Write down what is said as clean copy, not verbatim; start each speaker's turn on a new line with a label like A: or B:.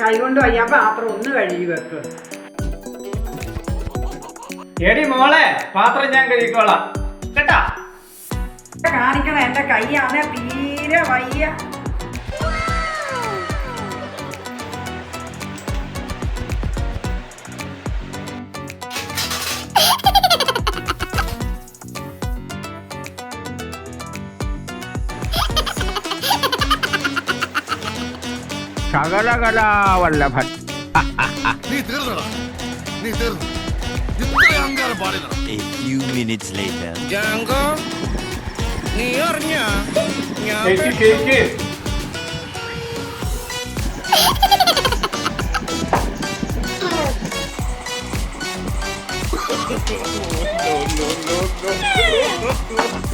A: കൈ കൊണ്ട് വയ്യാ പാത്രം ഒന്ന് കഴുകി വെക്ക്.
B: എടി മോളെ, പാത്രം ഞാൻ കഴുകിക്കോളാം കേട്ടാ.
A: കാണിക്കണ എന്റെ കൈയാണ് തീരെ വയ്യ.
C: ശകലകലാവല്ലഭൻ.
D: നീ തീർന്നടാ, നീ തീർന്നു. ഇത്ര അഹങ്കാരം പാടില്ല.
E: A few minutes later.
D: Jango, നീ അറിഞ്ഞ
B: കേക്ക്
D: No.